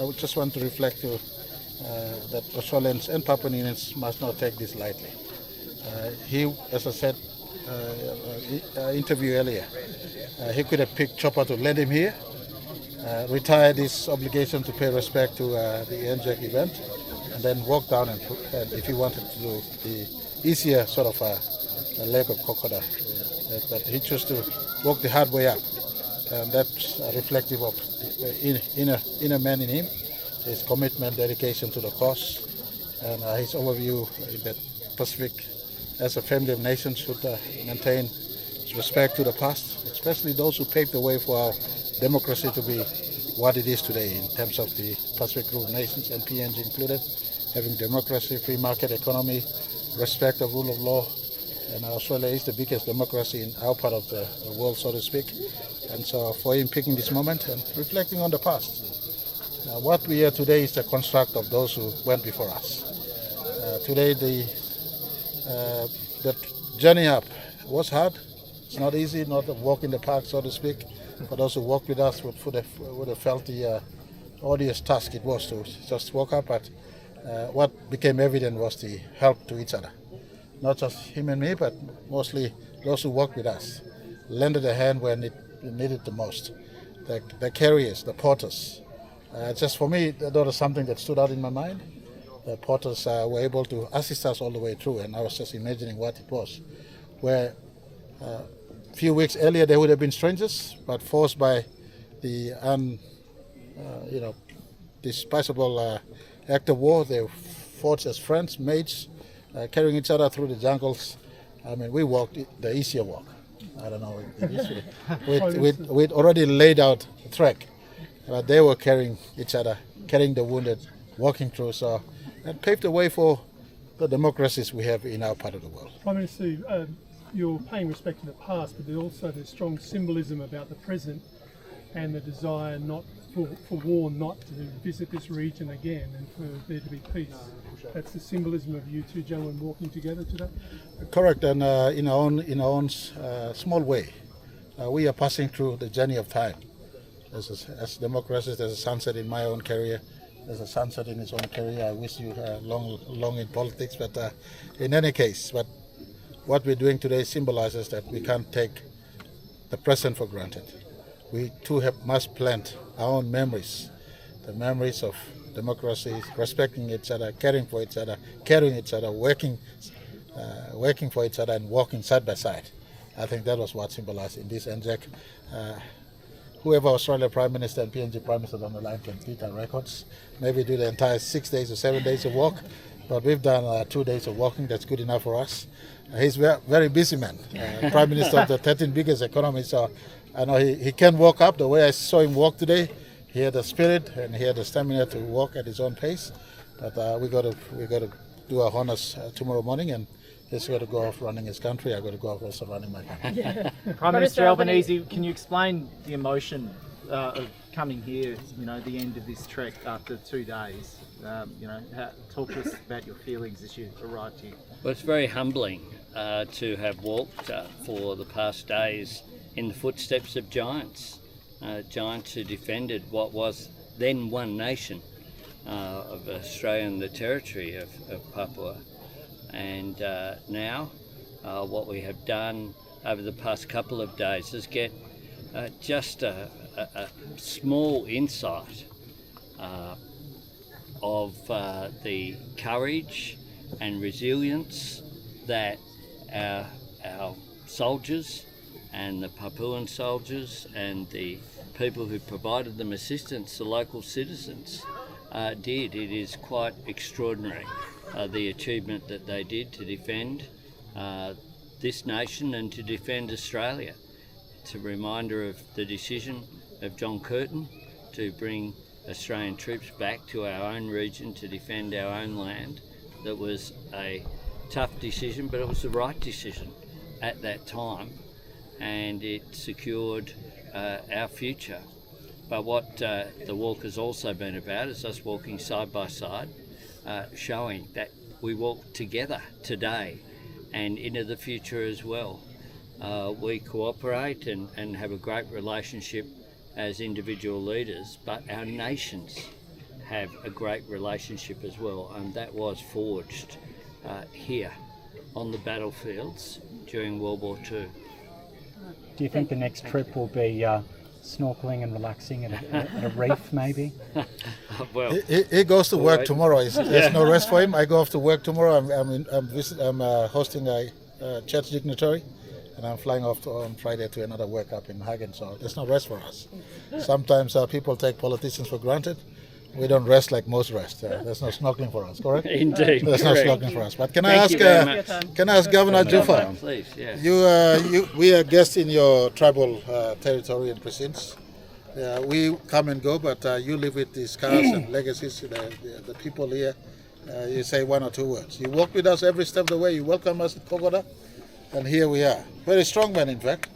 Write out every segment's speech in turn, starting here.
would just want to reflect to that Australians and Papuans must not take this lightly. He, as I said, interview earlier, he could have picked Chopper to land him here, retired his obligation to pay respect to the NJAC event, and then walk down and if he wanted to do the easier sort of a leg of Kokoda, but he chose to walk the hard way up, and that's reflective of the inner man in him, his commitment, dedication to the cause, and his overview in that Pacific as a family of nations should maintain respect to the past, especially those who paved the way for our democracy to be what it is today in terms of the Pacific Group of Nations and PNG included, having democracy, free market economy, respect of rule of law, and Australia is the biggest democracy in our part of the world, so to speak. And so for him picking this moment and reflecting on the past. What we hear today is the construct of those who went before us. Today the journey up was hard. It's not easy, not a walk in the park, so to speak. For those who walked with us would have felt the odious task it was to just walk up. But what became evident was the help to each other. Not just him and me, but mostly those who walked with us. Lended a hand when it needed the most. The carriers, the porters. Just for me, that was something that stood out in my mind. The porters were able to assist us all the way through, and I was just imagining what it was. Where a few weeks earlier they would have been strangers, but forced by the despicable act of war, they fought as friends, mates, carrying each other through the jungles. I mean, we walked the easier walk. I don't know. We'd already laid out a track, but they were carrying each other, carrying the wounded, walking through. So that paved the way for the democracies we have in our part of the world. Prime Minister, you're paying respect to the past, but also there's strong symbolism about the present and the desire not for war not to visit this region again and for there to be peace. That's the symbolism of you two gentlemen walking together today? Correct, and in our own small way, we are passing through the journey of time. As democracies, there's a sunset in my own career, there's a sunset in his own career. I wish you long in politics, but in any case, but what we're doing today symbolizes that we can't take the present for granted. We too must plant our own memories, the memories of democracy, respecting each other, caring for each other, carrying each other, working for each other, and walking side by side. I think that was what symbolized in this NJAC. Whoever Australia Prime Minister and PNG Prime Minister on the line can beat our records. Maybe do the entire 6 days or 7 days of walk, but we've done 2 days of walking. That's good enough for us. He's a very busy man, Prime Minister of the 13th biggest economy, so I know he can walk up. The way I saw him walk today, he had the spirit and he had the stamina to walk at his own pace. But we got to do our honors tomorrow morning, and he's got to go off running his country. I got to go off also running my country. Yeah. Prime Minister Albanese, can you explain the emotion of coming here? You know, the end of this trek after 2 days. Talk to us about your feelings as you arrived here. Well, it's very humbling to have walked for the past days in the footsteps of giants, giants who defended what was then one nation of Australia and the territory of Papua. And now what we have done over the past couple of days is get just a small insight of the courage and resilience that our soldiers and the Papuan soldiers and the people who provided them assistance, the local citizens, did. It is quite extraordinary, the achievement that they did to defend this nation and to defend Australia. It's a reminder of the decision of John Curtin to bring Australian troops back to our own region to defend our own land. That was a tough decision, but it was the right decision at that time, and it secured our future. But what the walk has also been about is us walking side by side, showing that we walk together today and into the future as well. We cooperate and have a great relationship as individual leaders, but our nations have a great relationship as well, and that was forged here on the battlefields during World War II. Do you think the next trip will be snorkeling and relaxing at a reef, maybe? Well, he goes to work right. tomorrow. There's no rest for him. I go off to work tomorrow. I'm hosting a church dignitary, and I'm flying off on Friday to another work up in Hagen. So there's no rest for us. Sometimes people take politicians for granted. We don't rest like most rest. There's no snorkeling for us, correct? Indeed. There's no correct. snorkeling for us. But Thank you very much. can I ask Governor Juffa? Please, yeah. We are guests in your tribal territory and precincts. We come and go, but you live with the scars and legacies. The people here, you say one or two words. You walk with us every step of the way. You welcome us at Kokoda, and here we are. Very strong man, in fact.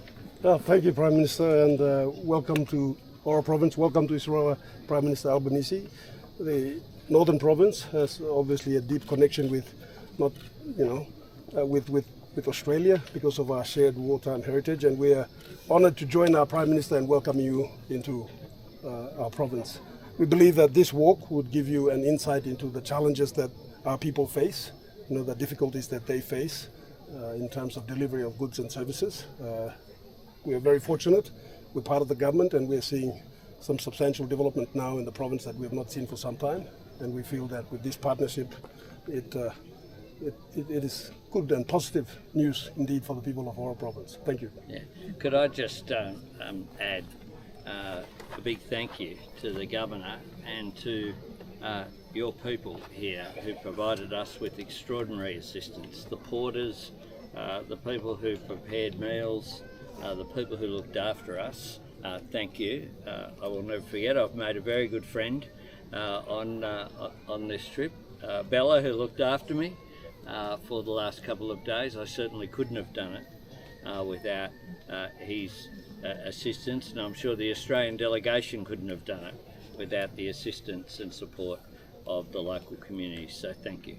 Thank you, Prime Minister, and welcome to Oro Province. Welcome to Isurava, Prime Minister Albanese. The Northern Province has obviously a deep connection with, with Australia because of our shared wartime heritage, and we are honoured to join our Prime Minister and welcome you into our province. We believe that this walk would give you an insight into the challenges that our people face, the difficulties that they face in terms of delivery of goods and services. We are very fortunate. We're part of the government, and we're seeing some substantial development now in the province that we have not seen for some time. And we feel that with this partnership, it is good and positive news indeed for the people of Oro Province. Thank you. Yeah. Could I just add a big thank you to the Governor and to your people here who provided us with extraordinary assistance. The porters, the people who prepared meals, the people who looked after us. Thank you. I will never forget, I've made a very good friend on this trip. Bella, who looked after me for the last couple of days. I certainly couldn't have done it without his assistance, and I'm sure the Australian delegation couldn't have done it without the assistance and support of the local community. So thank you.